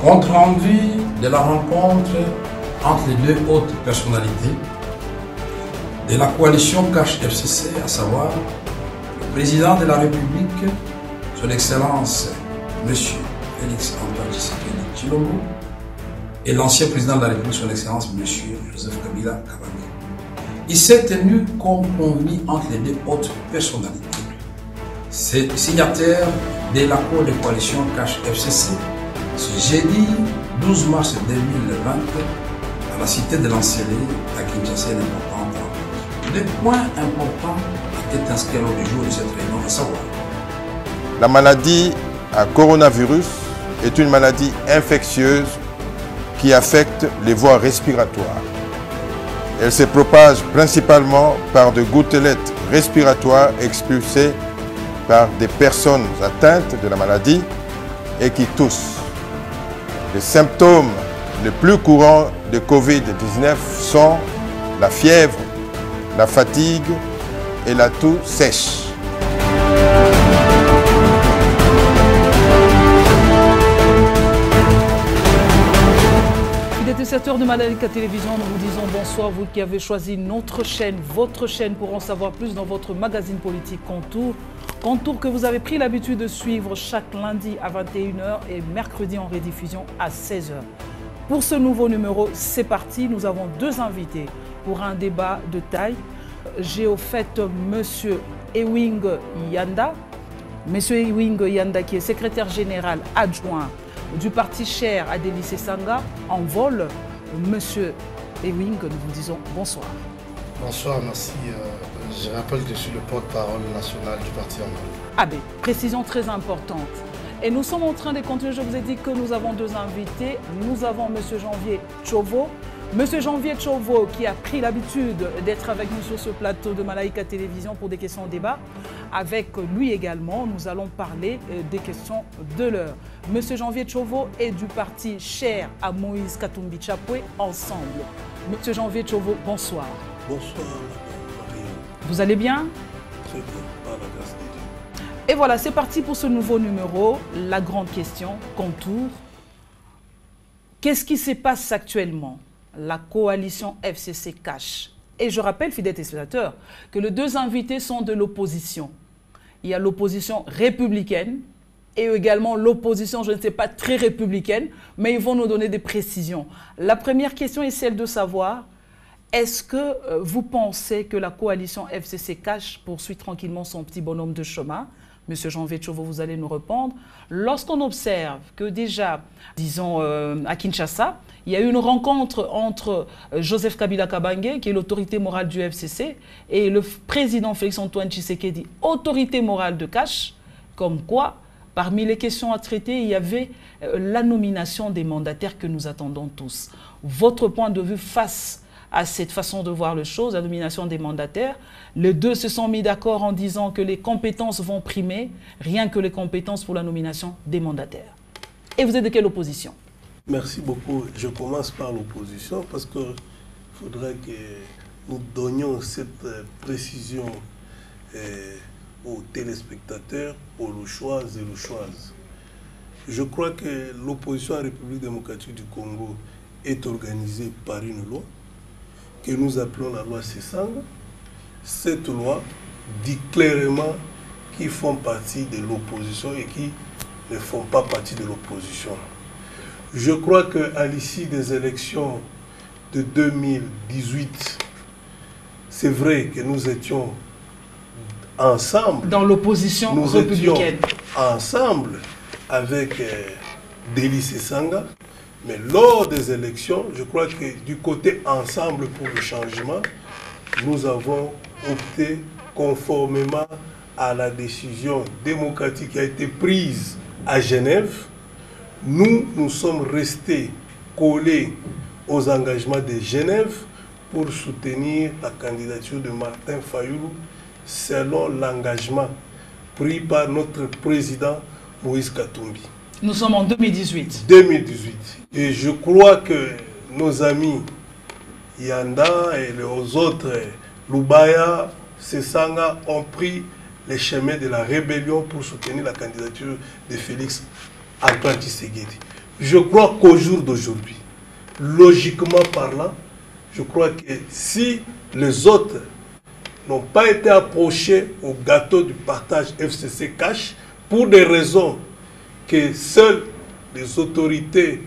Compte rendu de la rencontre entre les deux hautes personnalités de la coalition Cash FCC, à savoir le président de la République, son Excellence M. Félix Antoine Tshisekedi Tshilombo, et l'ancien président de la République, son Excellence M. Joseph Kabila Kabange. Il s'est tenu comme convenu entre les deux hautes personnalités. C'est signataire de l'accord de coalition Cash FCC ce jeudi 12 mars 2020 à la cité de l'Ancélé à Kinshasa, une importante rencontre. Deux points importants étaient inscrits lors du jour de cette réunion, à savoir: la maladie à coronavirus est une maladie infectieuse qui affecte les voies respiratoires. Elle se propage principalement par de gouttelettes respiratoires expulsées par des personnes atteintes de la maladie et qui toussent. Les symptômes les plus courants de Covid-19 sont la fièvre, la fatigue et la toux sèche. Il était 7 h de Malaika Télévision. Nous vous disons bonsoir, vous qui avez choisi notre chaîne, votre chaîne, pour en savoir plus dans votre magazine politique Contour. Contour que vous avez pris l'habitude de suivre chaque lundi à 21 h et mercredi en rediffusion à 16 h. Pour ce nouveau numéro, c'est parti. Nous avons deux invités pour un débat de taille. J'ai au fait M. Ewing Yanda. M. Ewing Yanda qui est secrétaire général adjoint du parti Cher à Délice Sanga en vol. Monsieur Ewing, nous vous disons bonsoir. Bonsoir, merci. Je rappelle que je suis le porte-parole national du parti en vol. Ah ben, précision très importante. Et nous sommes en train de continuer. Je vous ai dit que nous avons deux invités. Nous avons M. Janvier Tchovo. M. Janvier Tchovo qui a pris l'habitude d'être avec nous sur ce plateau de Malaika Télévision pour des questions débat. Avec lui également, nous allons parler des questions de l'heure. M. Janvier Tchovo est du parti Cher à Moïse Katumbi Chapwe ensemble. M. Janvier Tchovo, bonsoir. Bonsoir, Madame Marie. Vous allez bien? Très bien, par la grâce de Dieu. Et voilà, c'est parti pour ce nouveau numéro. La grande question, Contour. Qu'est-ce qui se passe actuellement? La coalition FCC Cash. Et je rappelle, fidèles téléspectateurs, que les deux invités sont de l'opposition. Il y a l'opposition républicaine et également l'opposition, je ne sais pas, très républicaine, mais ils vont nous donner des précisions. La première question est celle de savoir, est-ce que vous pensez que la coalition FCC Cash poursuit tranquillement son petit bonhomme de chemin? Monsieur Janvier Tchovo, vous allez nous répondre. Lorsqu'on observe que déjà, disons, à Kinshasa, il y a eu une rencontre entre Joseph Kabila Kabange, qui est l'autorité morale du FCC, et le président Félix Antoine Tshisekedi, autorité morale de Cash, comme quoi, parmi les questions à traiter, il y avait la nomination des mandataires que nous attendons tous. Votre point de vue face à cette façon de voir les choses, la nomination des mandataires. Les deux se sont mis d'accord en disant que les compétences vont primer, rien que les compétences pour la nomination des mandataires. Et vous êtes de quelle opposition? Merci beaucoup. Je commence par l'opposition parce qu'il faudrait que nous donnions cette précision aux téléspectateurs, aux Louchoises et Louchoises. Je crois que l'opposition à la République démocratique du Congo est organisée par une loi que nous appelons la loi Sesanga. Cette loi dit clairement qui font partie de l'opposition et qui ne font pas partie de l'opposition. Je crois qu'à l'issue des élections de 2018, c'est vrai que nous étions ensemble. Dans l'opposition républicaine. Nous étions ensemble avec Délice Sanga. Mais lors des élections, je crois que du côté ensemble pour le changement, nous avons opté conformément à la décision démocratique qui a été prise à Genève. Nous sommes restés collés aux engagements de Genève pour soutenir la candidature de Martin Fayulu selon l'engagement pris par notre président Moïse Katumbi. Nous sommes en 2018. 2018. Et je crois que nos amis Yanda et les autres, Lubaya, Sesanga, ont pris les chemins de la rébellion pour soutenir la candidature de Félix Antoine Tshisekedi. Je crois qu'au jour d'aujourd'hui, logiquement parlant, je crois que si les autres n'ont pas été approchés au gâteau du partage FCC Cash, pour des raisons que seules les autorités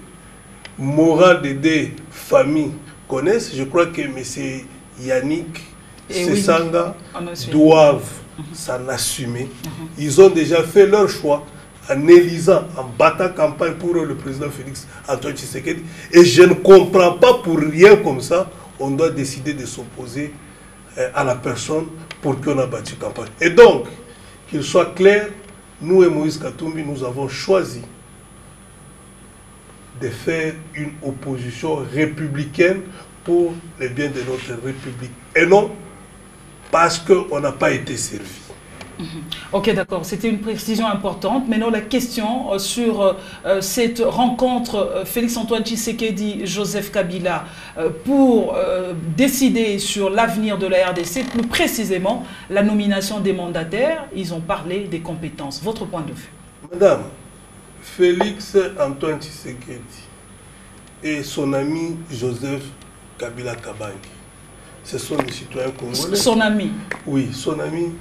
morales des deux familles connaissent, je crois que M. Yannick Sessanga doivent s'en assumer. Ils ont déjà fait leur choix en élisant, en battant campagne pour le président Félix Antoine Tshisekedi. Et je ne comprends pas pour rien comme ça, on doit décider de s'opposer à la personne pour qui on a battu campagne. Et donc, qu'il soit clair, nous et Moïse Katumbi, nous avons choisi de faire une opposition républicaine pour le bien de notre République. Et non parce qu'on n'a pas été servi. Ok, d'accord. C'était une précision importante. Maintenant, la question sur cette rencontre Félix-Antoine Tshisekedi, Joseph Kabila, pour décider sur l'avenir de la RDC, plus précisément la nomination des mandataires, ils ont parlé des compétences. Votre point de vue? Madame, Félix-Antoine Tshisekedi et son ami Joseph Kabila Kabange, ce sont des citoyens congolais. Son ami? Oui, son ami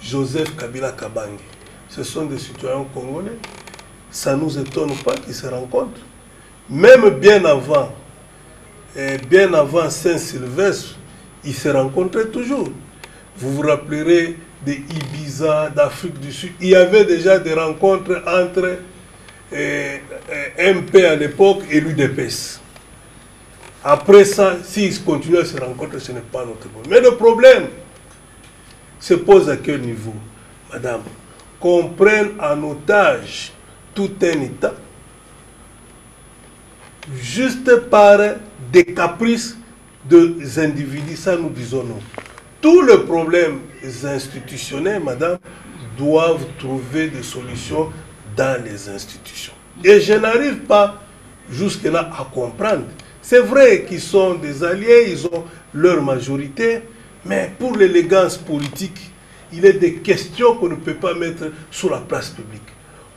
Joseph Kabila Kabange. Ce sont des citoyens congolais. Ça ne nous étonne pas qu'ils se rencontrent. Même bien avant Saint-Sylvestre, ils se rencontraient toujours. Vous vous rappellerez des Ibiza, d'Afrique du Sud. Il y avait déjà des rencontres entre MP à l'époque et l'UDPS. Après ça, s'ils continuent à se rencontrer, ce n'est pas notre problème. Mais le problème se pose à quel niveau, madame? Qu'on prenne en otage tout un État juste par des caprices des individus, ça nous disons non. Tous les problèmes institutionnels, madame, doivent trouver des solutions dans les institutions. Et je n'arrive pas jusque-là à comprendre. C'est vrai qu'ils sont des alliés, ils ont leur majorité, mais pour l'élégance politique, il est des questions qu'on ne peut pas mettre sur la place publique.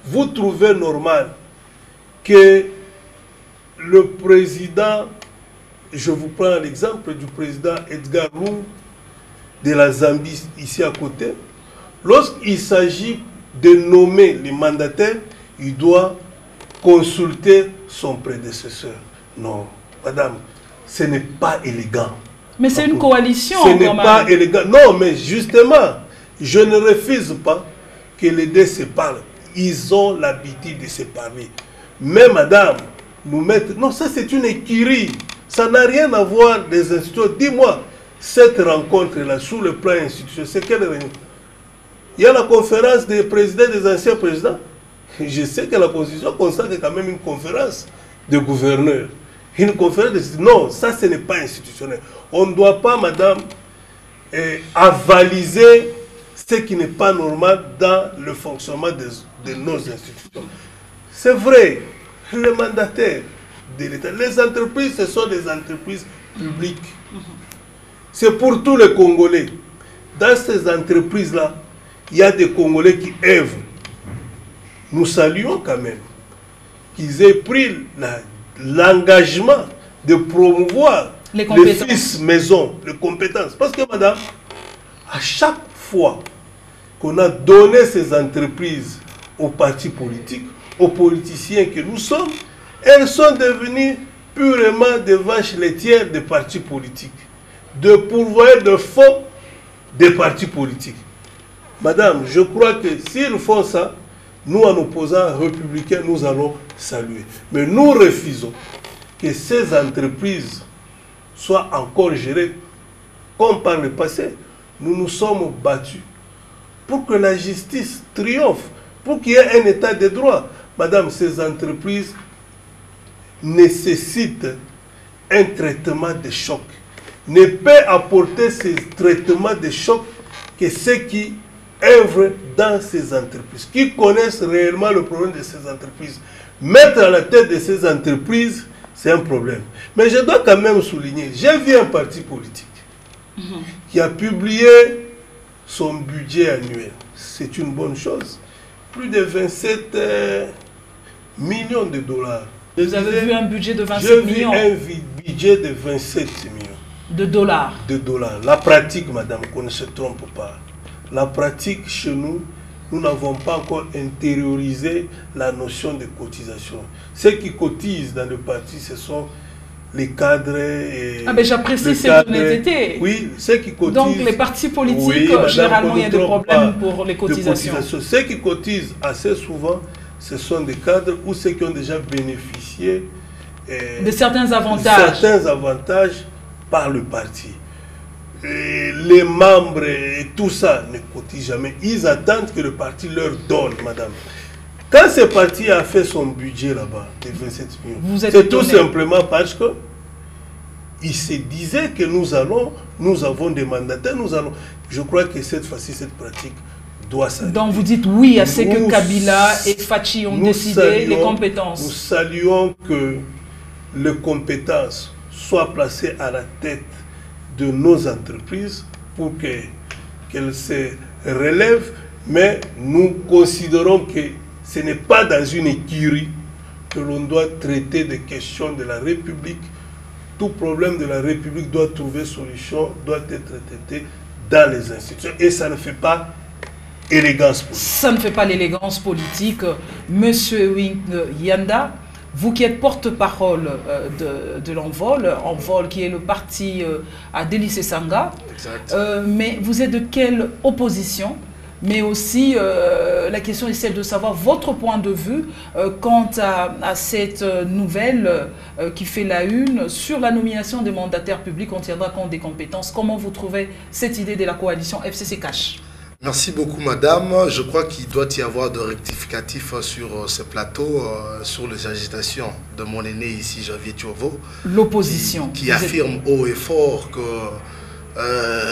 Vous trouvez normal que le président, je vous prends l'exemple du président Edgar Lungu de la Zambie, ici à côté, lorsqu'il s'agit de nommer les mandataires, il doit consulter son prédécesseur. Non, madame, ce n'est pas élégant. Mais c'est une coalition. Ce n'est pas élégant. Non, mais justement, je ne refuse pas que les deux se parlent. Ils ont l'habitude de se parler. Mais madame, nous mettre... Non, ça c'est une écurie. Ça n'a rien à voir des institutions. Dis-moi, cette rencontre-là, sous le plan institutionnel, c'est quelle réunion? Il y a la conférence des présidents, des anciens présidents. Je sais que la Constitution consacre quand même une conférence de gouverneurs. Une conférence de... Non, ça ce n'est pas institutionnel. On ne doit pas, madame, avaliser ce qui n'est pas normal dans le fonctionnement de nos institutions. C'est vrai, les mandataires de l'État, les entreprises, ce sont des entreprises publiques. C'est pour tous les Congolais. Dans ces entreprises-là, il y a des Congolais qui œuvrent. Nous saluons quand même qu'ils aient pris l'engagement de promouvoir les fils maison, les compétences. Parce que, madame, à chaque fois qu'on a donné ces entreprises aux partis politiques, aux politiciens que nous sommes, elles sont devenues purement des vaches laitières des partis politiques, de pourvoyeurs de fonds des partis politiques. Madame, je crois que s'ils font ça, nous, en opposants républicains, nous allons saluer. Mais nous refusons que ces entreprises soient encore gérées comme par le passé. Nous nous sommes battus pour que la justice triomphe, pour qu'il y ait un état de droit. Madame, ces entreprises nécessitent un traitement de choc. Ne peut apporter ces traitements de choc que ceux qui œuvrent dans ces entreprises, qui connaissent réellement le problème de ces entreprises. Mettre à la tête de ces entreprises, c'est un problème. Mais je dois quand même souligner, j'ai vu un parti politique qui a publié son budget annuel. C'est une bonne chose. Plus de 27 millions de dollars. Vous avez vu un budget de 27 J'ai millions vu un budget de 27 millions. de dollars. La pratique, madame, qu'on ne se trompe pas. La pratique, chez nous, nous n'avons pas encore intériorisé la notion de cotisation. Ceux qui cotisent dans le parti, ce sont les cadres et... Ah ben j'apprécie cette honnêteté. Oui, ceux qui cotisent... Donc les partis politiques, oui, madame, généralement, il y a des problèmes pour les cotisations. Ceux qui cotisent assez souvent, ce sont des cadres ou ceux qui ont déjà bénéficié de certains avantages par le parti. Et les membres et tout ça ne cotisent jamais. Ils attendent que le parti leur donne, madame. Quand ce parti a fait son budget là-bas, de 27 millions, c'est tout simplement parce que il se disait que nous avons des mandataires, je crois que cette fois-ci, cette pratique doit s'arrêter. Donc vous dites oui à ce que Kabila et Fachi ont décidé, les compétences. Nous saluons que les compétences soient placées à la tête de nos entreprises pour qu'elles se relèvent, mais nous considérons que ce n'est pas dans une écurie que l'on doit traiter des questions de la République. Tout problème de la République doit trouver solution, doit être traité dans les institutions. Et ça ne fait pas élégance politique. Ça ne fait pas l'élégance politique. Monsieur Wing Yanda, vous qui êtes porte-parole de l'Envol, Envol qui est le parti à Délice Sanga, mais vous êtes de quelle opposition? Mais aussi, la question est celle de savoir votre point de vue quant à cette nouvelle qui fait la une sur la nomination des mandataires publics. On tiendra compte des compétences. Comment vous trouvez cette idée de la coalition FCC Cash? Merci beaucoup, madame. Je crois qu'il doit y avoir de rectificatifs sur ce plateau, sur les agitations de mon aîné ici, Javier Tiovo. L'opposition. Qui affirme haut et fort que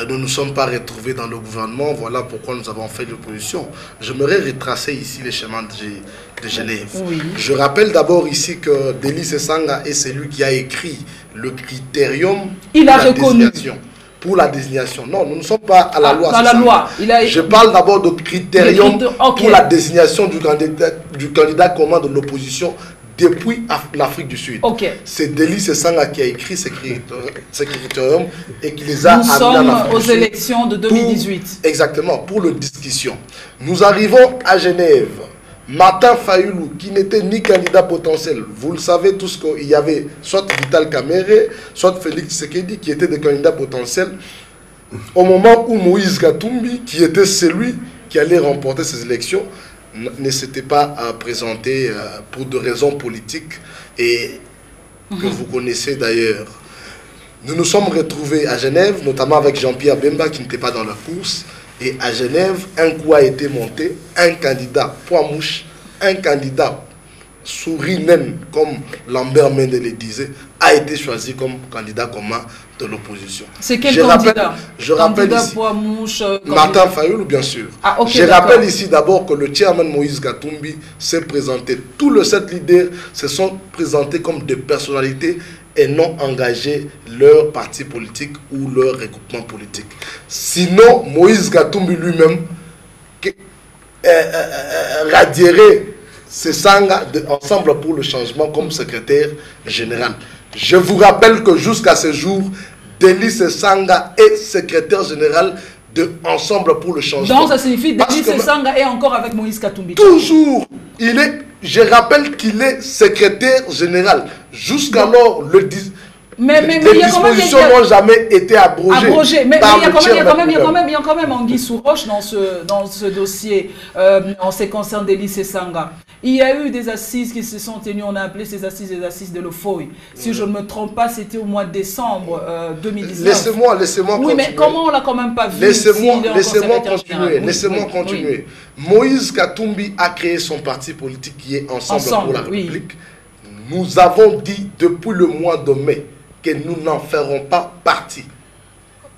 nous ne sommes pas retrouvés dans le gouvernement. Voilà pourquoi nous avons fait l'opposition. J'aimerais retracer ici les chemins de Genève. Oui. Je rappelle d'abord ici que Délice Sanga est celui qui a écrit le critérium de la désignation. Pour la désignation. Non, nous ne sommes pas à la loi. À la loi. Je parle d'abord de critérium pour la désignation du candidat commun de l'opposition depuis l'Afrique du Sud. C'est Délice Sanga qui a écrit ces critériums et qui les a amenés en Afrique aux élections de 2018. Exactement, pour le discussion. Nous arrivons à Genève. Martin Fayoulou, qui n'était ni candidat potentiel, vous le savez tous qu'il y avait soit Vital Kamere, soit Félix Tshisekedi qui étaient des candidats potentiels. Au moment où Moïse Katumbi, qui était celui qui allait remporter ces élections, ne s'était pas présenté pour des raisons politiques et que vous connaissez d'ailleurs. Nous nous sommes retrouvés à Genève, notamment avec Jean-Pierre Bemba qui n'était pas dans la course. Et à Genève, un coup a été monté, un candidat poids mouche, un candidat souris naine, comme Lambert Mende le disait, a été choisi comme candidat commun de l'opposition. C'est quel candidat? Je rappelle ici, poids mouche, Martin Fayoulou, bien sûr. Je rappelle ici d'abord que le chairman Moïse Katumbi s'est présenté. Tous les 7 leaders se sont présentés comme des personnalités et non engagé leur parti politique ou leur regroupement politique. Sinon, Moïse Katumbi lui-même radierait ses Sanga ensemble pour le changement comme secrétaire général. Je vous rappelle que jusqu'à ce jour, Délice Sanga est secrétaire général de Ensemble pour le changement. Donc ça signifie que Délice Sanga est encore avec Moïse Katumbi. Toujours. Je rappelle qu'il est secrétaire général. Jusqu'alors, les dispositions n'ont jamais été abrogées. Mais il y a quand même Anguille sous roche dans ce dossier en ce qui concerne Délice Sanga. Il y a eu des assises qui se sont tenues, on a appelé ces assises les assises de l'Ofoy. Si je ne me trompe pas, c'était au mois de décembre 2019. Laissez-moi continuer. Oui, mais comment on l'a quand même pas vu? Laissez-moi continuer. Moïse Katumbi a créé son parti politique qui est Ensemble pour la République. Nous avons dit depuis le mois de mai que nous n'en ferons pas partie.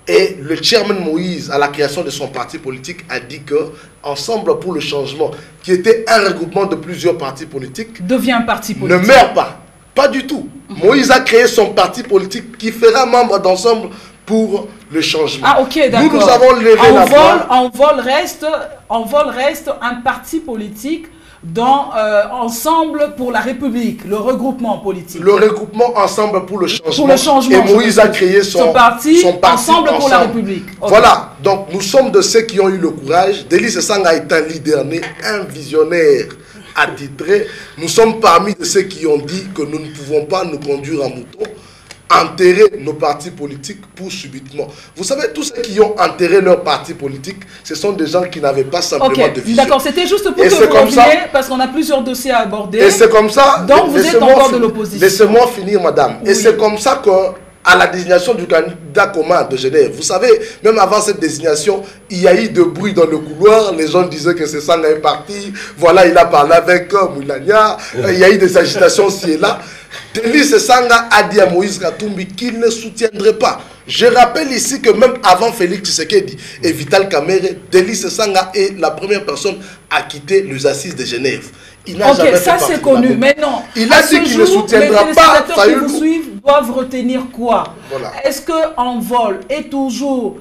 Et le chairman Moïse, à la création de son parti politique, a dit que Ensemble pour le changement, qui était un regroupement de plusieurs partis politiques, devient un parti politique. Ne meurt pas. Pas du tout. Moïse a créé son parti politique qui fera membre d'Ensemble pour le changement. Ah, ok, d'accord. Nous avons levé la voix. Envol reste un parti politique dans Ensemble pour la République, le regroupement politique. Le regroupement Ensemble pour le changement. Pour le changement. Et Moïse a créé son parti Ensemble pour la République. Okay. Voilà, donc nous sommes de ceux qui ont eu le courage. Delis Sesanga est un leader né, un visionnaire attitré. Nous sommes parmi de ceux qui ont dit que nous ne pouvons pas nous conduire en mouton, enterrer nos partis politiques pour subitement. Vous savez, tous ceux qui ont enterré leurs partis politiques, ce sont des gens qui n'avaient pas simplement de vision. D'accord, c'était juste pour que vous reveniez, parce qu'on a plusieurs dossiers à aborder. Et c'est comme ça. Donc vous êtes encore de l'opposition. Laissez-moi finir, madame. Oui. Et c'est comme ça que, à la désignation du candidat commun de Genève, vous savez, même avant cette désignation, il y a eu de bruit dans le couloir. Les gens disaient que c'est ça est parti. Voilà, il a parlé avec Moulania. Il y a eu des agitations ci et là. Delis Sesanga a dit à Moïse Katumbi qu'il ne soutiendrait pas. Je rappelle ici que même avant Félix Tshisekedi et Vital Kamerhe, Delis Sesanga est la première personne à quitter les assises de Genève. Il n'a jamais fait ça c'est connu, mais non. Il a dit qu'il ne soutiendra pas Fayulu. Qui vous suivent doivent retenir quoi? Voilà. Est-ce que Envol est toujours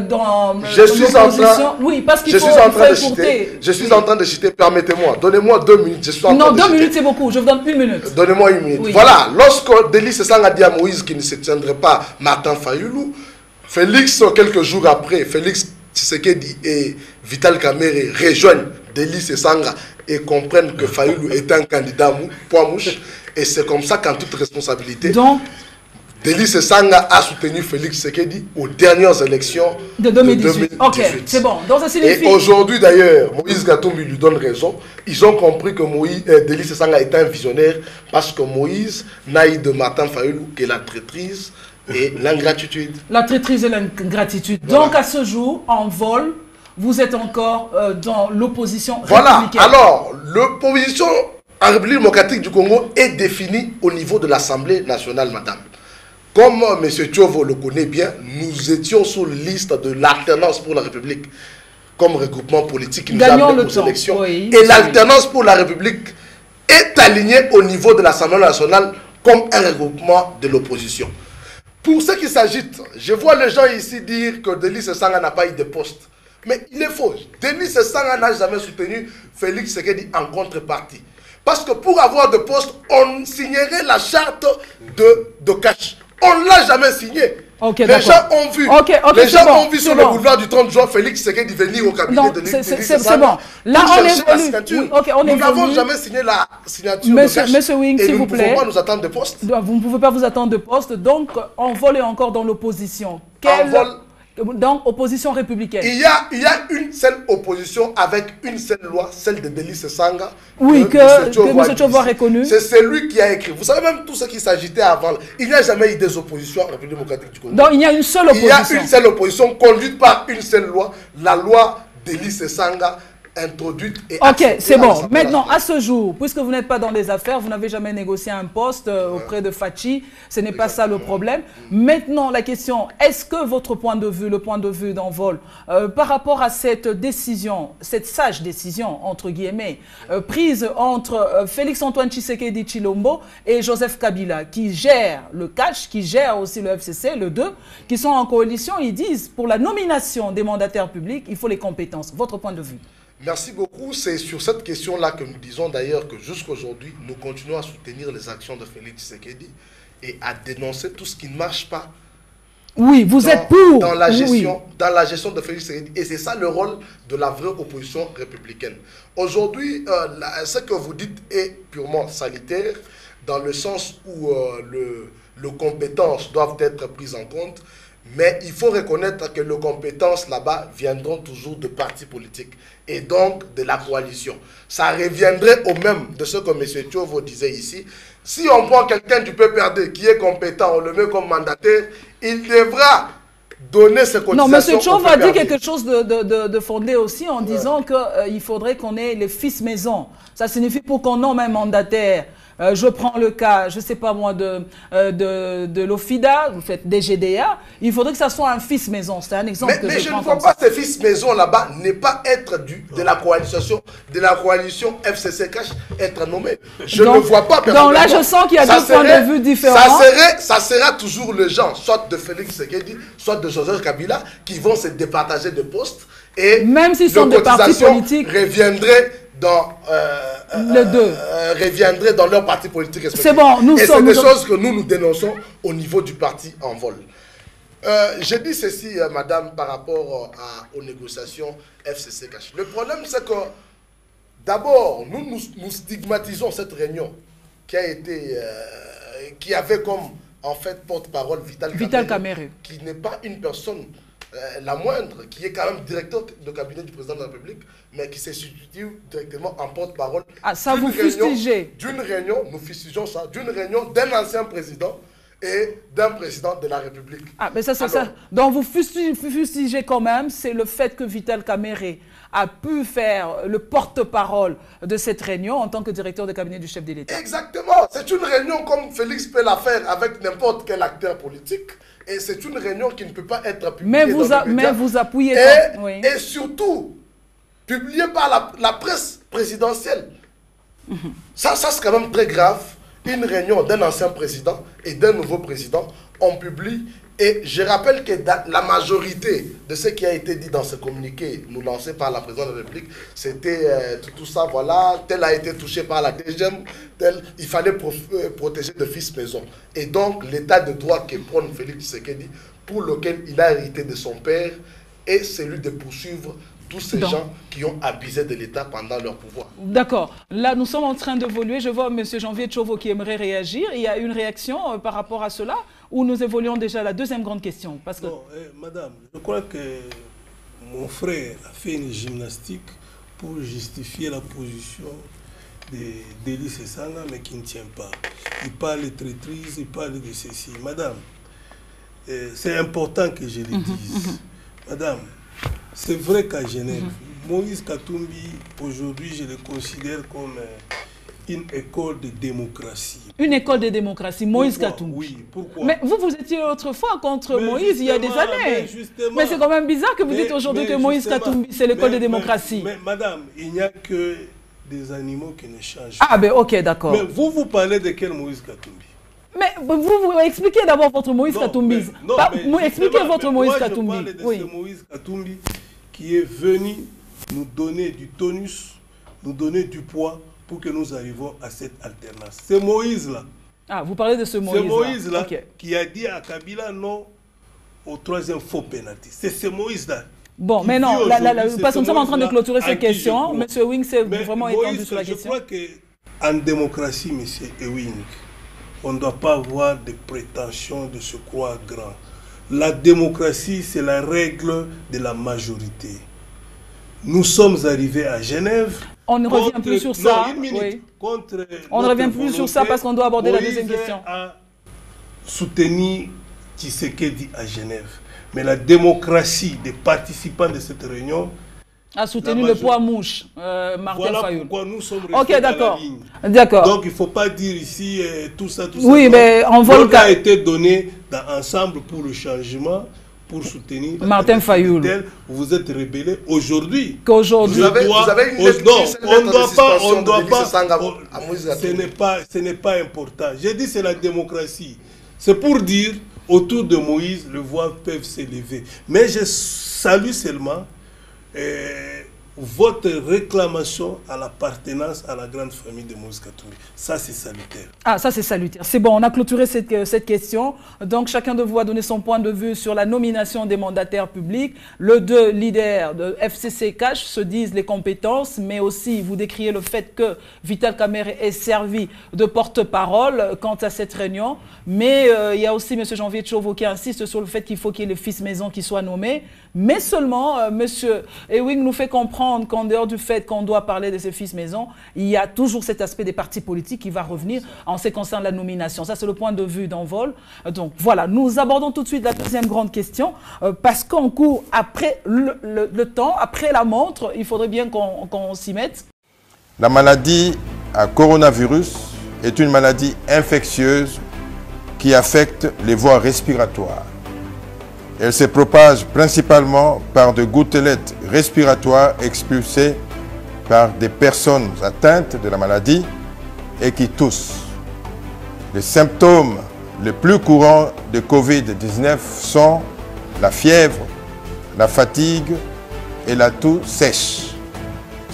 dans l'opposition? Oui, parce qu'il faut écouter. Je suis en train de citer, permettez-moi, donnez-moi 2 minutes. Je suis en non, train 2 minutes c'est beaucoup, je vous donne 1 minute. Donnez-moi 1 minute. Oui. Voilà, lorsque Delis Sesanga a dit à Moïse qu'il ne soutiendrait pas Martin Fayulu, Félix, quelques jours après, Félix Tshisekedi et Vital Kamerhe rejoignent Delis Sesanga et comprennent que Fayulu est un candidat poids mouche. Et c'est comme ça qu'en toute responsabilité, Delis Sesanga a soutenu Félix Tshisekedi aux dernières élections de 2018. Ok, c'est bon. Donc ça signifie... Et aujourd'hui d'ailleurs, Moïse Katumbi lui donne raison. Ils ont compris que Delis Sesanga est un visionnaire parce que Moïse n'a eu de Martin Fayulu que la traîtrise et l'ingratitude. La traîtrise et l'ingratitude. Voilà. Donc à ce jour, Envol, vous êtes encore dans l'opposition républicaine. Voilà, alors l'opposition en République démocratique du Congo est définie au niveau de l'Assemblée nationale, madame. Comme M. Tchovo le connaît bien, nous étions sous liste de l'alternance pour la République comme regroupement politique qui nous a amené aux élections. Oui, et l'alternance pour la République est alignée au niveau de l'Assemblée nationale comme un regroupement de l'opposition. Pour ce qui s'agite, je vois les gens ici dire que Delis Sesanga n'a pas eu de poste. Mais il est faux. Delis Sesanga n'a jamais soutenu Félix Tshisekedi en contrepartie. Parce que pour avoir de poste, on signerait la charte de Cash. On ne l'a jamais signé. Okay, les gens ont vu, les gens ont vu sur le boulevard du 30 juin Félix Tshisekedi venir au cabinet de Delis Sesanga. C'est bon. Là, on évolue. Oui, nous n'avons jamais signé la signature de Cash. Monsieur Wing, s'il vous plaît. Nous ne pouvons pas nous attendre de poste. Vous ne pouvez pas vous attendre de poste. Donc, Envol est encore dans l'opposition. Donc, opposition républicaine. Il y a une seule opposition avec une seule loi, celle de Delis Sesanga. Oui, que M. Tchovo a reconnu. C'est celui qui a écrit. Vous savez même tout ce qui s'agitait avant. Il n'y a jamais eu des oppositions en République démocratique du Congo. Donc, il y a une seule opposition. Il y a une seule opposition conduite par une seule loi, la loi Delis Sesanga, introduite et ok, c'est bon. Maintenant, à ce jour, puisque vous n'êtes pas dans les affaires, vous n'avez jamais négocié un poste auprès de Fachi, ce n'est pas ça le problème. Maintenant, la question, est-ce que votre point de vue, le point de vue d'Envol, par rapport à cette décision, cette sage décision, entre guillemets, prise entre Félix-Antoine Tshisekedi Tshilombo et Joseph Kabila, qui gère le cash, qui gère aussi le FCC, le 2, qui sont en coalition, ils disent, pour la nomination des mandataires publics, il faut les compétences. Votre point de vue? Merci beaucoup. C'est sur cette question-là que nous disons d'ailleurs que jusqu'à aujourd'hui, nous continuons à soutenir les actions de Félix Tshisekedi et à dénoncer tout ce qui ne marche pas. Oui, vous êtes pour. Dans la gestion de Félix Tshisekedi. Et c'est ça le rôle de la vraie opposition républicaine. Aujourd'hui, ce que vous dites est purement sanitaire, dans le sens où les compétences doivent être prises en compte. Mais il faut reconnaître que les compétences là-bas viendront toujours de partis politiques et donc de la coalition. Ça reviendrait au même de ce que M. Tchovo disait ici. Si on prend quelqu'un du PPRD qui est compétent, on le met comme mandataire, il devra donner ses cotisations. Non, M. Tchovo a dit quelque chose de fondé aussi en disant qu'il faudrait qu'on ait les fils maison. Ça signifie pour qu'on nomme un mandataire. Je prends le cas, je ne sais pas moi, de l'OFIDA, vous faites des GDA, il faudrait que ça soit un fils maison. C'est un exemple que je prends. Mais je ne vois pas ces fils maison là-bas ne pas être de la coalition FCC Cash être nommé. Je ne vois pas personnellement. Donc là, je sens qu'il y a deux points de vue différents. Ça sera toujours les gens, soit de Félix Tshisekedi, soit de Joseph Kabila, qui vont se départager de postes. Et même s'ils sont des partis politiques, reviendraient reviendraient dans leur parti politique respectif. C'est bon, c'est des choses que nous dénonçons au niveau du parti en vol. Je dis ceci, madame, par rapport aux négociations FCC-Cash. Le problème, c'est que d'abord, nous stigmatisons cette réunion qui avait comme en fait porte-parole Vital Kamerhe, qui n'est pas une personne la moindre, qui est quand même directeur de cabinet du président de la République, mais qui se substitue directement en porte-parole. Ah, ça vous fustigez? D'une réunion, nous fustigeons ça, d'une réunion d'un ancien président et d'un président de la République. Ah, mais ça, c'est ça. Donc vous fustigez quand même, c'est le fait que Vital Kamerhe a pu faire le porte-parole de cette réunion en tant que directeur de cabinet du chef de l'État. Exactement. C'est une réunion comme Félix peut la faire avec n'importe quel acteur politique. Et c'est une réunion qui ne peut pas être publiée mais vous appuyez oui. Et surtout, publiée par la presse présidentielle. Ça c'est quand même très grave. Une réunion d'un ancien président et d'un nouveau président, on publie. Et je rappelle que la majorité de ce qui a été dit dans ce communiqué nous lancé par la présidente de la République, c'était tout ça, voilà, tel a été touché par la DGM, tel, il fallait protéger de fils maison. Et donc l'état de droit que prône Félix Tshisekedi, pour lequel il a hérité de son père, est celui de poursuivre tous ces gens qui ont abusé de l'État pendant leur pouvoir. D'accord. Là, nous sommes en train d'évoluer. Je vois M. Janvier Tchovo qui aimerait réagir. Il y a une réaction par rapport à cela ou nous évoluons déjà à la deuxième grande question parce que... Non, madame, je crois que mon frère a fait une gymnastique pour justifier la position d'Élie Sesanga, mais qui ne tient pas. Il parle de traîtrise, il parle de ceci. Madame, c'est important que je le dise. Madame, c'est vrai qu'à Genève, Moïse Katumbi, aujourd'hui, je le considère comme une école de démocratie. Une école de démocratie, Moïse Katumbi. Oui, pourquoi? Mais vous étiez autrefois contre Moïse il y a des années. Mais c'est quand même bizarre que vous dites aujourd'hui que Moïse Katumbi, c'est l'école de démocratie. Mais madame, il n'y a que des animaux qui ne changent pas. Ah ben ok, d'accord. Mais vous parlez de quel Moïse Katumbi? Mais vous expliquez d'abord votre Moïse Katumbi. Expliquez votre Moïse Katumbi. Je parle de ce Moïse Katumbi qui est venu nous donner du tonus, nous donner du poids pour que nous arrivions à cette alternance. C'est Moïse-là. Ah, vous parlez de ce Moïse-là. C'est Moïse-là qui a dit à Kabila non au troisième faux pénalty. C'est ce Moïse-là. Bon, mais non, parce que nous sommes en train de clôturer cette question. Monsieur Ewing s'est vraiment étendu sur la question. Je crois qu'en démocratie, monsieur Ewing, on ne doit pas avoir de prétention de se croire grand. La démocratie, c'est la règle de la majorité. Nous sommes arrivés à Genève. On ne revient plus sur ça. On ne revient plus sur ça parce qu'on doit aborder la deuxième question. A soutenu Tshisekedi à Genève. Mais la démocratie des participants de cette réunion a soutenu le poids mouche, Martin Fayoul. Pourquoi nous sommes restés à la ligne. D'accord. Donc il ne faut pas dire ici tout ça, tout oui, ça. Mais on voit a été donné dans Ensemble pour le changement, pour soutenir Martin Fayoul. Vous êtes rébellé aujourd'hui. Qu'aujourd'hui, vous avez une on ne doit pas. Ce n'est pas important. J'ai dit c'est la démocratie. C'est pour dire autour de Moïse, les voix peuvent s'élever. Mais je salue seulement votre réclamation à l'appartenance à la grande famille de Moïse Katumbi. Ça, c'est salutaire. Ah, ça, c'est salutaire. C'est bon, on a clôturé cette question. Donc, chacun de vous a donné son point de vue sur la nomination des mandataires publics. Les deux leaders de FCC-Cash se disent les compétences, mais aussi vous décriez le fait que Vital Kamerhe est servi de porte-parole quant à cette réunion. Mais il y a aussi M. Janvier Tchovo qui insiste sur le fait qu'il faut qu'il y ait le fils maison qui soit nommé. Mais seulement, M. Ewing nous fait comprendre qu'en dehors du fait qu'on doit parler de ces fils maison, il y a toujours cet aspect des partis politiques qui va revenir en ce qui concerne la nomination. Ça, c'est le point de vue d'Envol. Donc voilà, nous abordons tout de suite la deuxième grande question, parce qu'en cours, après le temps, après la montre, il faudrait bien qu'on s'y mette. La maladie à coronavirus est une maladie infectieuse qui affecte les voies respiratoires. Elle se propage principalement par de gouttelettes respiratoires expulsées par des personnes atteintes de la maladie et qui toussent. Les symptômes les plus courants de Covid-19 sont la fièvre, la fatigue et la toux sèche.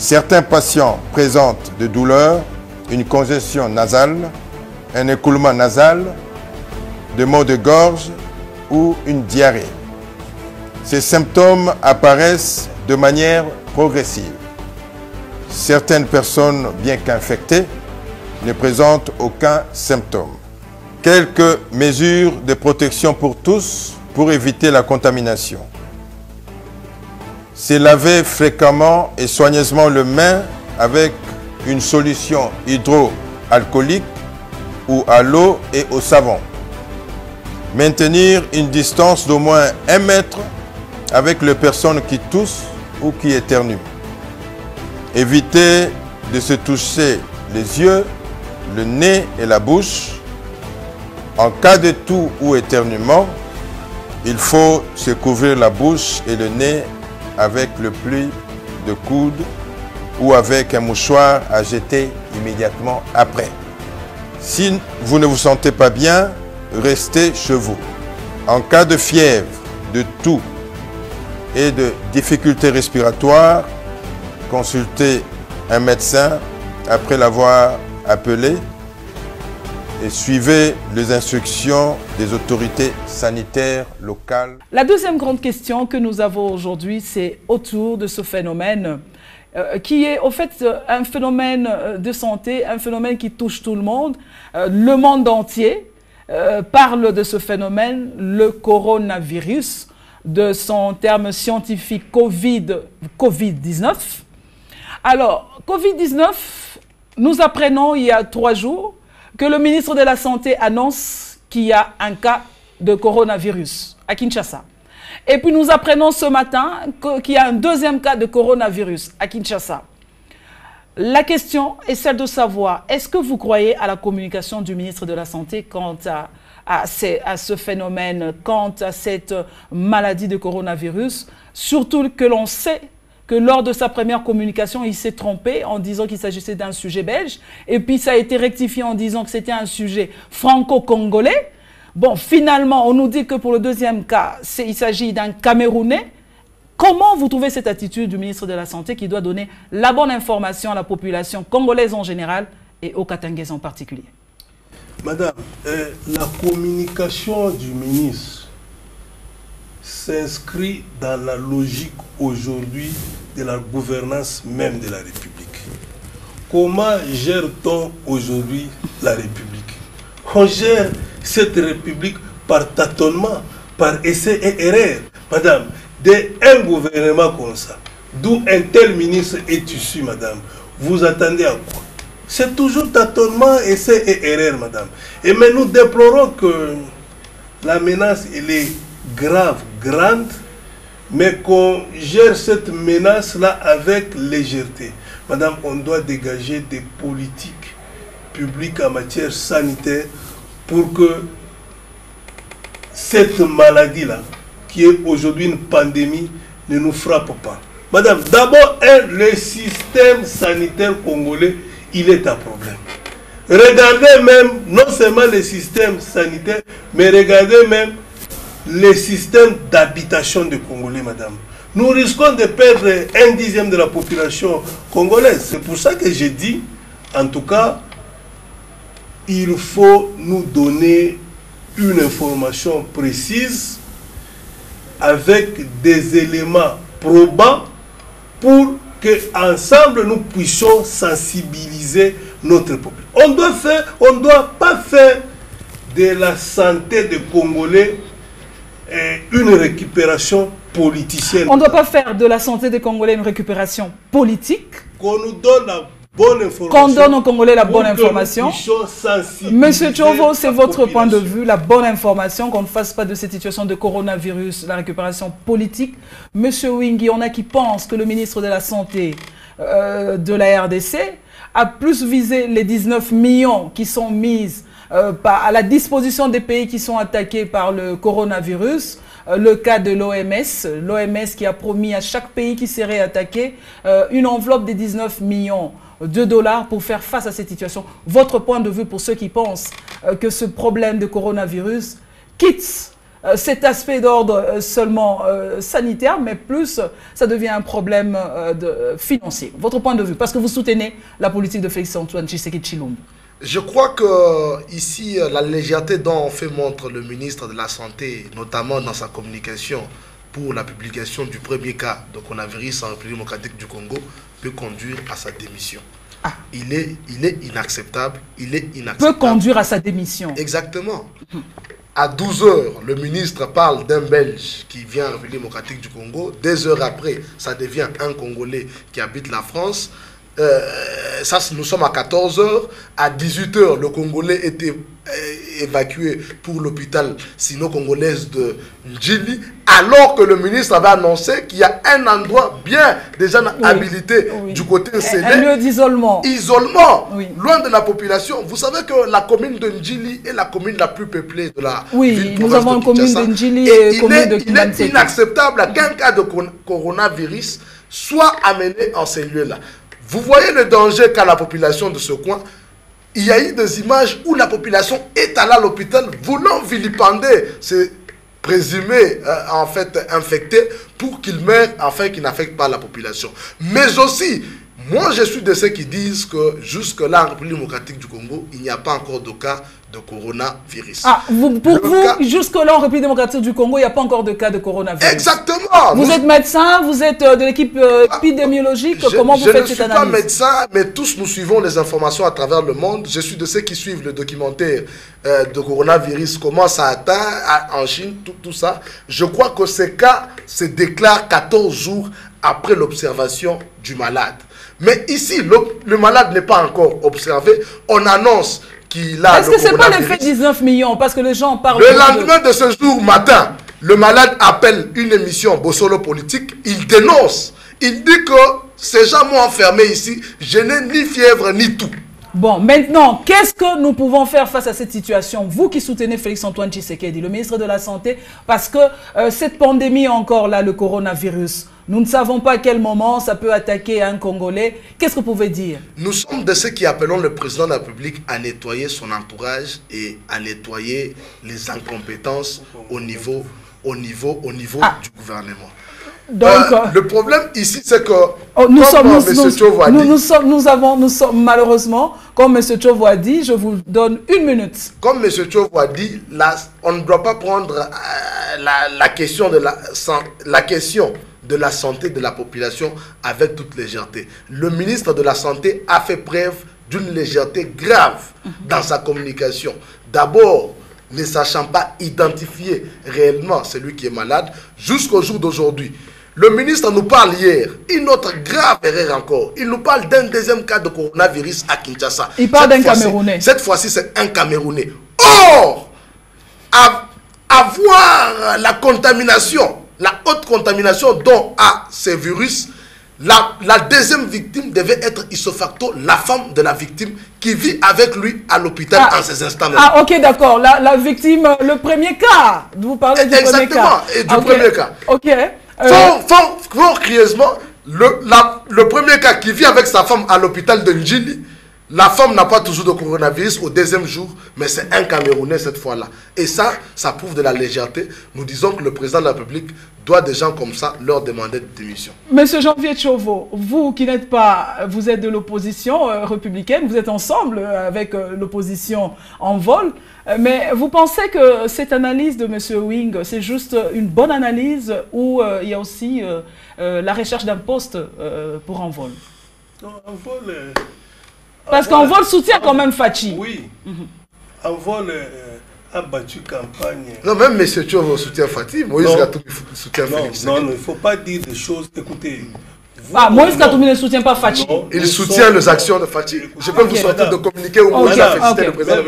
Certains patients présentent des douleurs, une congestion nasale, un écoulement nasal, des maux de gorge ou une diarrhée. Ces symptômes apparaissent de manière progressive. Certaines personnes, bien qu'infectées, ne présentent aucun symptôme. Quelques mesures de protection pour tous pour éviter la contamination. Se laver fréquemment et soigneusement les mains avec une solution hydroalcoolique ou à l'eau et au savon. Maintenir une distance d'au moins 1 mètre avec les personnes qui toussent ou qui éternuent. Éviter de se toucher les yeux, le nez et la bouche. En cas de toux ou éternuement, il faut se couvrir la bouche et le nez avec le pli de coude ou avec un mouchoir à jeter immédiatement après. Si vous ne vous sentez pas bien, restez chez vous. En cas de fièvre, de toux et de difficultés respiratoires, consultez un médecin après l'avoir appelé et suivez les instructions des autorités sanitaires locales. La deuxième grande question que nous avons aujourd'hui, c'est autour de ce phénomène qui est au fait un phénomène de santé, un phénomène qui touche tout le monde entier parle de ce phénomène, le coronavirus, de son terme scientifique Covid-19. Alors, Covid-19, nous apprenons il y a 3 jours que le ministre de la Santé annonce qu'il y a un cas de coronavirus à Kinshasa. Et puis nous apprenons ce matin qu'il y a un deuxième cas de coronavirus à Kinshasa. La question est celle de savoir, est-ce que vous croyez à la communication du ministre de la Santé quant à ce phénomène, quant à cette maladie de coronavirus, surtout que l'on sait que lors de sa première communication, il s'est trompé en disant qu'il s'agissait d'un sujet belge, et puis ça a été rectifié en disant que c'était un sujet franco-congolais. Bon, finalement, on nous dit que pour le deuxième cas, il s'agit d'un Camerounais. Comment vous trouvez cette attitude du ministre de la Santé qui doit donner la bonne information à la population congolaise en général et aux Katangais en particulier? Madame, la communication du ministre s'inscrit dans la logique aujourd'hui de la gouvernance même de la République. Comment gère-t-on aujourd'hui la République? On gère cette République par tâtonnement, par essai et erreur. Madame, d'un gouvernement comme ça, d'où un tel ministre est issu, madame, vous attendez à quoi? C'est toujours tâtonnement, essai et erreur, madame. Et mais nous déplorons que la menace, elle est grave, grande, mais qu'on gère cette menace-là avec légèreté. Madame, on doit dégager des politiques publiques en matière sanitaire pour que cette maladie-là, qui est aujourd'hui une pandémie, ne nous frappe pas. Madame, d'abord, le système sanitaire congolais, il est un problème. Regardez même, non seulement le système sanitaire, mais regardez même les systèmes d'habitation des Congolais, madame. Nous risquons de perdre 1/10 de la population congolaise. C'est pour ça que j'ai dit, en tout cas, il faut nous donner une information précise avec des éléments probants pour qu'ensemble nous puissions sensibiliser notre peuple. On ne doit pas faire de la santé des Congolais une récupération politicienne. On ne doit pas faire de la santé des Congolais une récupération politique. Qu'on nous donne la bonne information. Qu'on donne aux Congolais la bonne information. Monsieur Tchovo, c'est votre point de vue, la bonne information, qu'on ne fasse pas de cette situation de coronavirus la récupération politique. Monsieur Wingi, on a qui pense que le ministre de la Santé de la RDC a plus visé les 19 millions qui sont mises à la disposition des pays qui sont attaqués par le coronavirus. Le cas de l'OMS qui a promis à chaque pays qui serait attaqué une enveloppe de 19 millions de dollars pour faire face à cette situation. Votre point de vue pour ceux qui pensent que ce problème de coronavirus quitte cet aspect d'ordre seulement sanitaire, mais plus ça devient un problème financier. Votre point de vue, parce que vous soutenez la politique de Félix-Antoine Tshisekedi Tshilombo. Je crois que ici, la légèreté dont fait montre le ministre de la Santé, notamment dans sa communication pour la publication du premier cas de coronavirus en République démocratique du Congo, peut conduire à sa démission. Ah. Il est inacceptable. Peut conduire à sa démission. Exactement. À 12 heures, le ministre parle d'un Belge qui vient en République démocratique du Congo. 2 heures après, ça devient un Congolais qui habite la France. Nous sommes à 14 heures. À 18 heures, le Congolais était évacué pour l'hôpital sino-congolaise de Ndjili, alors que le ministre avait annoncé qu'il y a un endroit bien déjà habilité du côté Nsélé. Un lieu d'isolement. Loin de la population. Vous savez que la commune de Ndjili est la commune la plus peuplée de la ville. Nous avons une commune de Ndjili et une commune de Kimansete. Il est inacceptable qu'un cas de coronavirus soit amené en ces lieux-là. Vous voyez le danger qu'a la population de ce coin. Il y a eu des images où la population est allée à l'hôpital voulant vilipender ces présumés en fait infectés pour qu'ils meurent afin qu'ils n'affectent pas la population. Mais aussi, moi je suis de ceux qui disent que jusque-là en République démocratique du Congo, il n'y a pas encore de cas de coronavirus. Ah, jusque-là en République démocratique du Congo, il n'y a pas encore de cas de coronavirus. Exactement. Vous êtes médecin, vous êtes de l'équipe épidémiologique, comment vous faites cette analyse? Je ne suis pas médecin, mais tous nous suivons les informations à travers le monde. Je suis de ceux qui suivent le documentaire de coronavirus, comment ça atteint en Chine, tout ça. Je crois que ces cas se déclarent 14 jours après l'observation du malade. Mais ici, le malade n'est pas encore observé. On annonce qu'il a. Est-ce que ce n'est pas l'effet 19 millions? Parce que les gens parlent. Le lendemain de ce jour matin, le malade appelle une émission Bossolo Politique. Il dénonce. Il dit que ces gens m'ont enfermé ici. Je n'ai ni fièvre ni tout. Bon, maintenant, qu'est-ce que nous pouvons faire face à cette situation? Vous qui soutenez Félix-Antoine Tshisekedi, le ministre de la Santé, parce que cette pandémie encore là, le coronavirus, nous ne savons pas à quel moment ça peut attaquer un Congolais. Qu'est-ce que vous pouvez dire? Nous sommes de ceux qui appelons le président de la République à nettoyer son entourage et à nettoyer les incompétences au niveau du gouvernement. Donc, le problème ici, c'est que nous sommes malheureusement, comme M. Tchovo a dit, je vous donne 1 minute. Comme M. Tchovo a dit, on ne doit pas prendre la question de la santé de la population avec toute légèreté. Le ministre de la Santé a fait preuve d'une légèreté grave dans sa communication. D'abord, ne sachant pas identifier réellement celui qui est malade, jusqu'au jour d'aujourd'hui. Le ministre nous parle hier, une autre grave erreur encore. Il nous parle d'un deuxième cas de coronavirus à Kinshasa. Il parle d'un Camerounais. Cette fois-ci, c'est un Camerounais. Or, avoir la contamination, la haute contamination dont a ces virus, la deuxième victime devait être ipso facto la femme de la victime qui vit avec lui à l'hôpital en ces instants-là. Ah, ok, d'accord. La victime, le premier cas. Vous parlez du premier cas. Exactement, et du premier cas. Ok. Fort curieusement, le premier cas qui vit avec sa femme à l'hôpital de Ndjili, la femme n'a pas toujours de coronavirus au deuxième jour, mais c'est un Camerounais cette fois-là. Et ça prouve de la légèreté. Nous disons que le président de la République doit des gens comme ça leur demander de démission. Monsieur Janvier Tchovo, vous qui n'êtes pas, vous êtes de l'opposition républicaine, vous êtes ensemble avec l'opposition en vol, mais vous pensez que cette analyse de Monsieur Wing, c'est juste une bonne analyse ou il y a aussi la recherche d'un poste pour Envol? Non, Envol... Parce qu'Envol soutient quand même Fachi. Oui. Envol a battu campagne. Non, même M. Tchovo soutient Fachi. Moïse Gatoumi soutient Félix. Non, il ne faut pas dire des choses. Écoutez. Moïse Gatoumi ne soutient pas Fachi. Il soutient les actions de Fachi. Je peux vous sortir de communiquer où Moïse a félicité le président.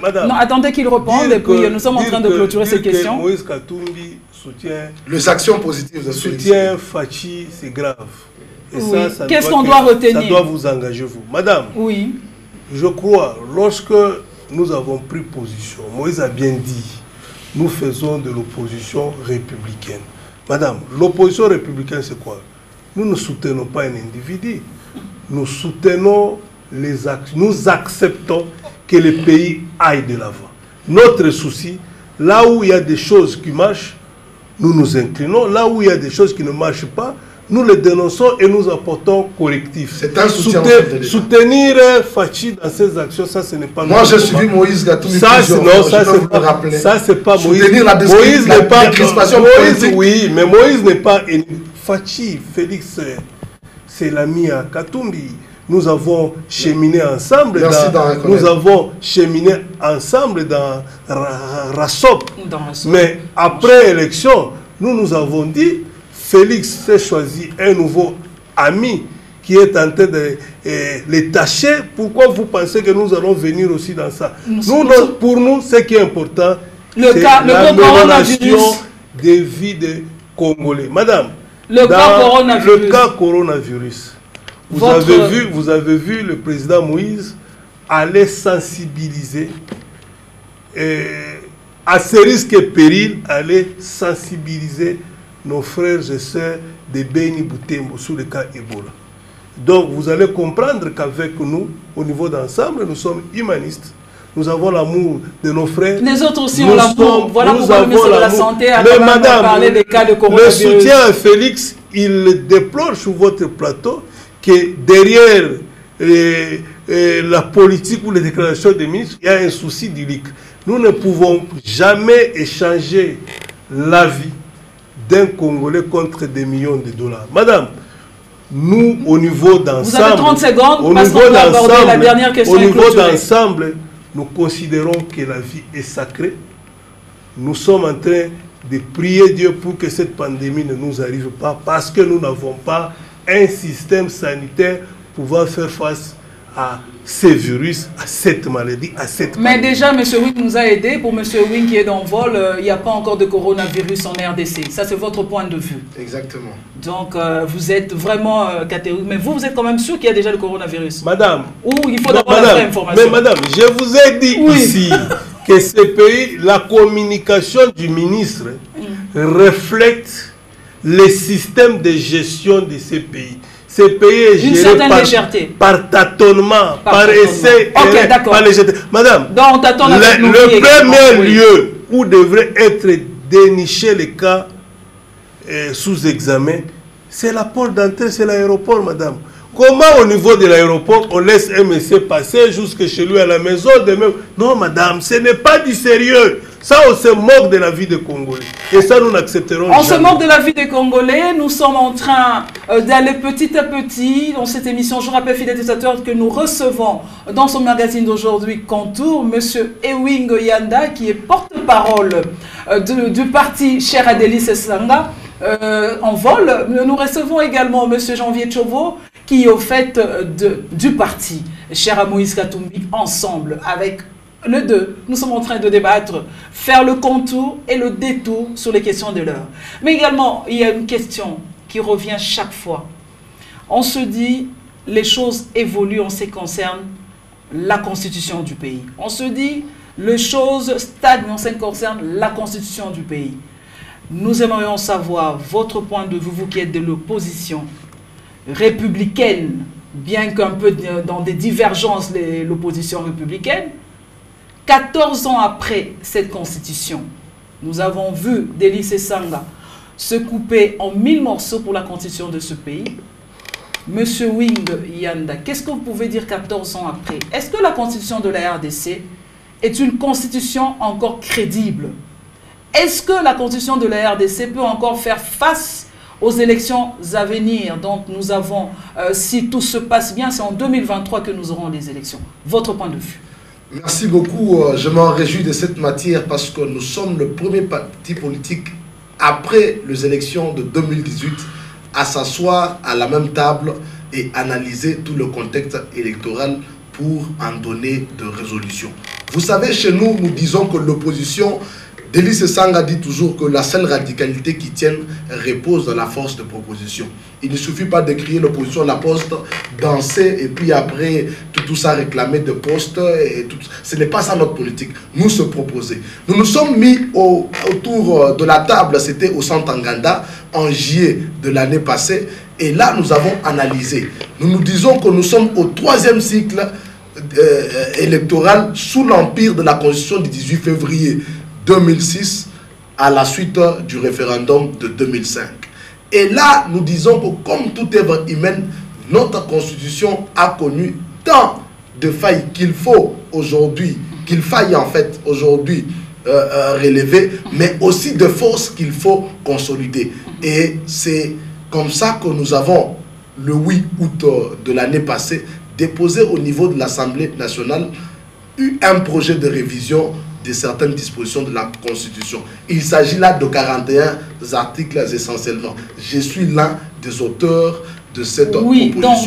Madame. Non, attendez qu'il réponde et puis nous sommes en train de clôturer ces questions. Moïse Gatoumi soutient les actions positives de Félix. Soutient Fachi, c'est grave. Oui. Qu'est-ce qu'on doit retenir? Ça doit vous engager, vous. Madame, oui. Je crois, lorsque nous avons pris position, Moïse a bien dit, nous faisons de l'opposition républicaine. Madame, l'opposition républicaine, c'est quoi? Nous ne soutenons pas un individu. Nous soutenons les actes. Nous acceptons que le pays aille de l'avant. Notre souci, Là où il y a des choses qui marchent, nous nous inclinons. Là où il y a des choses qui ne marchent pas, nous les dénonçons et nous apportons correctif. C'est un soutien. Soutenir Fachi dans ses actions, ça ce n'est pas... Moi j'ai suivi Moïse Gatoumi. Ça c'est pas Moïse. Soutenir la Moïse n'est pas... Moïse, oui, mais Moïse n'est pas... Fachi, Félix, c'est l'ami à Katumbi. Nous avons cheminé ensemble dans Rassop. Mais après élection, nous avons dit, Félix s'est choisi un nouveau ami qui est en train de les tâcher. Pourquoi vous pensez que nous allons venir aussi dans ça? Pour nous, ce qui est important, c'est l'amélioration des vies des Congolais. Madame, le cas coronavirus, vous avez vu le président Moïse aller sensibiliser, à ses risques et périls, aller sensibiliser nos frères et sœurs de Beni Butembo sur le cas Ebola. Donc vous allez comprendre qu'avec nous, au niveau d'ensemble, nous sommes humanistes. Nous avons l'amour de nos frères. Les autres aussi ont l'amour. Voilà pourquoi le ministre de la Santé a parlé des cas de coronavirus. Le soutien à Félix, il déplore sur votre plateau que derrière la politique ou les déclarations des ministres, il y a un souci d'unique. Nous ne pouvons jamais échanger la vie d'un Congolais contre des millions de dollars. Madame, nous, au niveau d'ensemble... Vous avez 30 secondes, parce qu'on va aborder la dernière question. Au niveau d'ensemble, nous considérons que la vie est sacrée. Nous sommes en train de prier Dieu pour que cette pandémie ne nous arrive pas, parce que nous n'avons pas un système sanitaire pouvant faire face à ces virus, à cette maladie, à cette pandémie. Mais déjà, M. Wing nous a aidé. Pour M. Wing qui est dans le vol, il n'y a pas encore de coronavirus en RDC. Ça, c'est votre point de vue. Exactement. Donc, vous êtes vraiment catégorique. Mais vous êtes quand même sûr qu'il y a déjà le coronavirus? Madame. Ou il faut d'abord la vraie information? Mais madame, je vous ai dit ici que ce pays, la communication du ministre reflète le système de gestion de ces pays. Ce pays est géré par tâtonnement, par essai, par légèreté. Madame, le premier lieu où devrait être déniché les cas sous examen, c'est la porte d'entrée, c'est l'aéroport, madame. Comment au niveau de l'aéroport, on laisse un monsieur passer jusque chez lui à la maison de même? Non, madame, ce n'est pas du sérieux. Ça, on se moque de la vie des Congolais. Et ça, nous n'accepterons jamais. On se moque de la vie des Congolais. Nous sommes en train d'aller petit à petit dans cette émission. Je rappelle, fidèles téléspectateurs, que nous recevons dans son magazine d'aujourd'hui, Contour, M. Ewing Yanda, qui est porte-parole du parti Cher Adélie Sesanga. En vol, nous recevons également M. Janvier Tchovo, qui est au fait du parti Cher Moïse Katumbi, ensemble avec le deux. Nous sommes en train de débattre, faire le contour et le détour sur les questions de l'heure. Mais également, il y a une question qui revient chaque fois. On se dit, les choses évoluent en ce qui concerne la constitution du pays. On se dit, les choses stagnent en ce qui concerne la constitution du pays. Nous aimerions savoir votre point de vue, vous qui êtes de l'opposition républicaine, bien qu'un peu dans des divergences, l'opposition républicaine. 14 ans après cette constitution, nous avons vu Deli Sesanga se couper en 1000 morceaux pour la constitution de ce pays. Monsieur Wing Yanda, qu'est-ce que vous pouvez dire 14 ans après? Est-ce que la constitution de la RDC est une constitution encore crédible? Est-ce que la constitution de la RDC peut encore faire face aux élections à venir? Donc nous avons, si tout se passe bien, c'est en 2023 que nous aurons les élections. Votre point de vue? Merci beaucoup. Je m'en réjouis de cette matière parce que nous sommes le premier parti politique après les élections de 2018 à s'asseoir à la même table et analyser tout le contexte électoral pour en donner de résolutions. Vous savez, chez nous, nous disons que l'opposition, Deli Sesanga dit toujours que la seule radicalité qui tienne repose dans la force de proposition. Il ne suffit pas de crier l'opposition à la poste, danser et puis après tout ça réclamer de postes. Et tout. Ce n'est pas ça notre politique. Nous se proposer. Nous nous sommes mis autour de la table, c'était au Centre Nganda en juillet de l'année passée. Et là, nous avons analysé. Nous nous disons que nous sommes au 3e cycle électoral sous l'empire de la Constitution du 18 février 2006 à la suite du référendum de 2005. Et là, nous disons que comme toute œuvre humaine, notre constitution a connu tant de failles qu'il faut aujourd'hui, qu'il faille en fait aujourd'hui relever, mais aussi de forces qu'il faut consolider. Et c'est comme ça que nous avons, le 8 août de l'année passée, déposé au niveau de l'Assemblée nationale un projet de révision de certaines dispositions de la Constitution. Il s'agit là de 41 articles essentiellement. Je suis l'un des auteurs de cette proposition. Donc,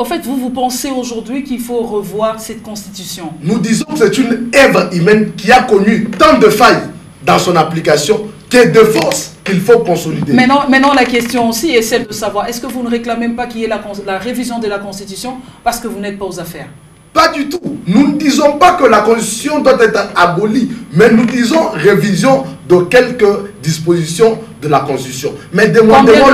en fait, vous pensez aujourd'hui qu'il faut revoir cette Constitution? Nous disons que c'est une œuvre humaine qui a connu tant de failles dans son application que de forces qu'il faut consolider. Maintenant, la question aussi est celle de savoir, est-ce que vous ne réclamez pas qu'il y ait la révision de la Constitution parce que vous n'êtes pas aux affaires? Pas du tout. Nous ne disons pas que la Constitution doit être abolie, mais nous disons révision de quelques dispositions de la Constitution. Mais demandez-moi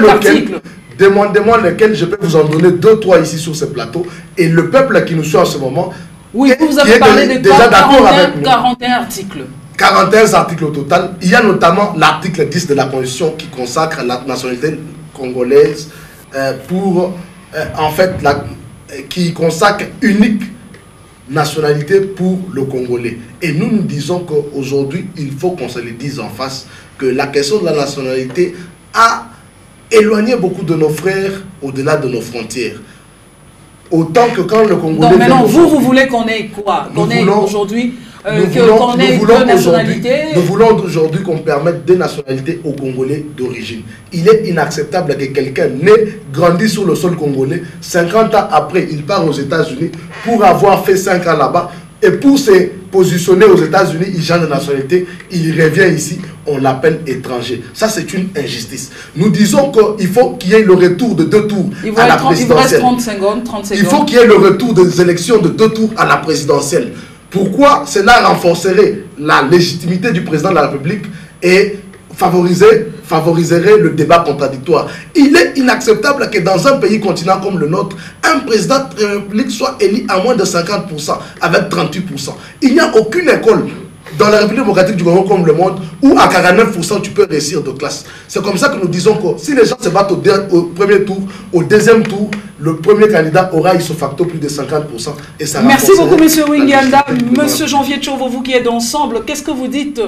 lequel, je peux vous en donner 2-3 ici sur ce plateau, et le peuple qui nous suit en ce moment, oui, vous avez parlé de déjà d'accord avec nous. 41 articles. 41 articles au total. Il y a notamment l'article 10 de la Constitution qui consacre la nationalité congolaise qui consacre unique nationalité pour le Congolais. Et nous nous disons qu'aujourd'hui, il faut qu'on se le dise en face, que la question de la nationalité a éloigné beaucoup de nos frères au-delà de nos frontières. Autant que quand le Congolais... Donc maintenant, vous voulez qu'on ait quoi? Qu'on ait aujourd'hui nous voulons aujourd'hui qu'on permette des nationalités aux Congolais d'origine. Il est inacceptable que quelqu'un né, grandi sur le sol congolais, 50 ans après, il part aux États-Unis pour avoir fait 5 ans là-bas, et pour se positionner aux États-Unis, il change de nationalité, il revient ici, on l'appelle étranger. Ça, c'est une injustice. Nous disons qu'il faut qu'il y ait le retour de 2 tours à la présidentielle. Il vous reste 30 secondes. Il faut qu'il y ait le retour des élections de 2 tours à la présidentielle. Pourquoi? Cela renforcerait la légitimité du président de la République et favoriserait le débat contradictoire. Il est inacceptable que dans un pays continent comme le nôtre, un président de la République soit élu à moins de 50%, avec 38%. Il n'y a aucune école dans la République démocratique du Congo comme le monde où à 49% tu peux réussir de classe. C'est comme ça que nous disons que si les gens se battent au premier tour, au deuxième tour, le premier candidat aura ipso facto plus de 50%. Et ça merci beaucoup, M. Winganda. M. Janvier Tchovo, vous qui êtes ensemble, qu'est-ce que vous dites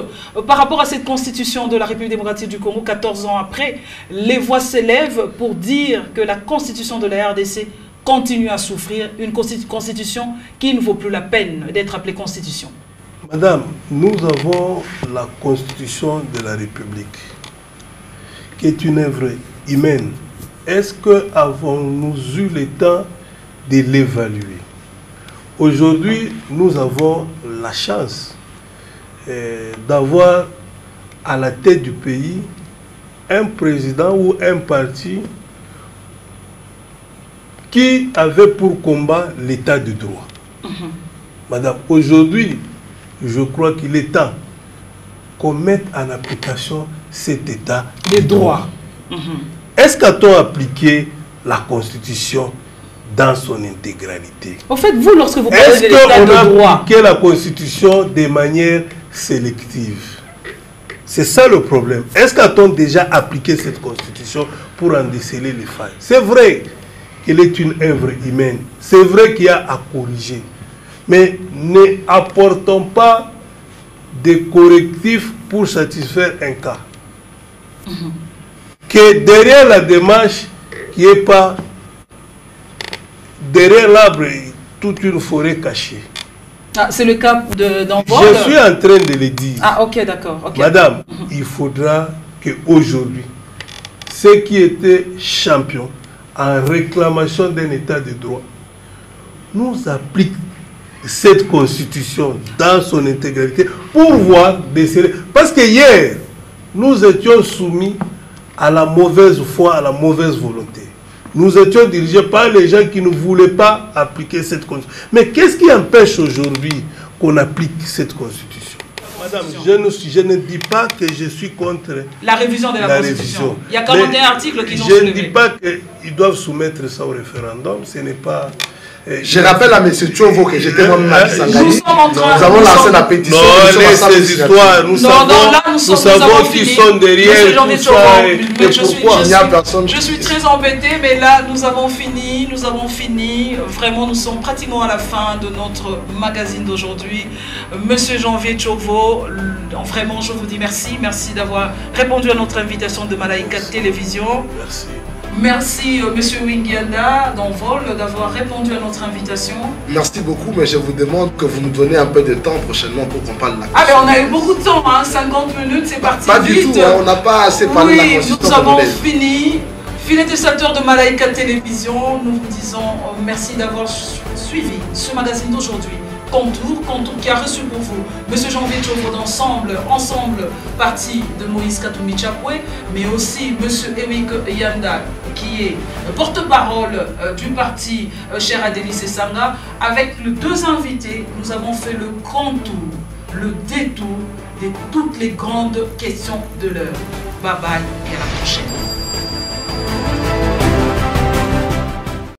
par rapport à cette constitution de la République démocratique du Congo, 14 ans après? Les voix s'élèvent pour dire que la constitution de la RDC continue à souffrir, une constitution qui ne vaut plus la peine d'être appelée constitution. Madame, nous avons la Constitution de la République, qui est une œuvre humaine. Est-ce que avons-nous eu le temps de l'évaluer? Aujourd'hui, nous avons la chance d'avoir à la tête du pays un président ou un parti qui avait pour combat l'état de droit. Madame, aujourd'hui, je crois qu'il est temps qu'on mette en application cet état de droit. Est-ce qu'a-t-on appliqué la Constitution dans son intégralité? En fait, vous, lorsque vous parlez de l'état de droit... Est-ce qu'on a appliqué la Constitution de manière sélective? C'est ça le problème. Est-ce qu'a-t-on déjà appliqué cette Constitution pour en déceler les failles? C'est vrai qu'elle est une œuvre humaine. C'est vrai qu'il y a à corriger. Mais ne apportons pas des correctifs pour satisfaire un cas. Que derrière la démarche, qu'il n'y ait pas derrière l'arbre toute une forêt cachée. Ah, c'est le cas d'envoi. Je suis en train de le dire. Ah, ok, d'accord. Okay. Madame, il faudra qu'aujourd'hui, ceux qui étaient champions en réclamation d'un état de droit nous appliquent cette constitution dans son intégralité pour voir déceler. Parce que hier, nous étions soumis à la mauvaise foi, à la mauvaise volonté. Nous étions dirigés par les gens qui ne voulaient pas appliquer cette constitution. Mais qu'est-ce qui empêche aujourd'hui qu'on applique cette constitution? Madame, je ne dis pas que je suis contre la révision de la Constitution. Il y a 41 articles qui sont soulevés. Je ne dis pas qu'ils doivent soumettre ça au référendum. Ce n'est pas Je rappelle à M. Tchovo que j'étais moi-même à Kisangani. Nous avons lancé la pétition. Non, laisse ces histoires. Nous savons qui sont derrière tout ça et pourquoi. Je suis très embêté, mais là, nous avons fini. Vraiment, nous sommes pratiquement à la fin de notre magazine d'aujourd'hui. Monsieur Janvier Tchovo, vraiment, je vous dis merci. Merci d'avoir répondu à notre invitation de Malaika Télévision. Merci. Merci, Monsieur Wingianda d'Envol, d'avoir répondu à notre invitation. Merci beaucoup, mais je vous demande que vous nous donnez un peu de temps prochainement pour qu'on parle de la Constitution. Ah, mais on a eu beaucoup de temps, hein, 50 minutes, c'est parti pas vite. Du tout, hein, on n'a pas assez parlé de la Constitution. Oui, nous avons fini. Fidélisateurs de Malaika Télévision, nous vous disons merci d'avoir suivi ce magazine d'aujourd'hui. Contour qui a reçu pour vous Monsieur Janvier Tchovo d'Ensemble, parti de Moïse Katumbi Chapwe, mais aussi Monsieur Eric Yanda, qui est porte-parole du parti Cher Adélie Sanga. Avec les deux invités, nous avons fait le contour, le détour de toutes les grandes questions de l'heure. Bye bye et à la prochaine.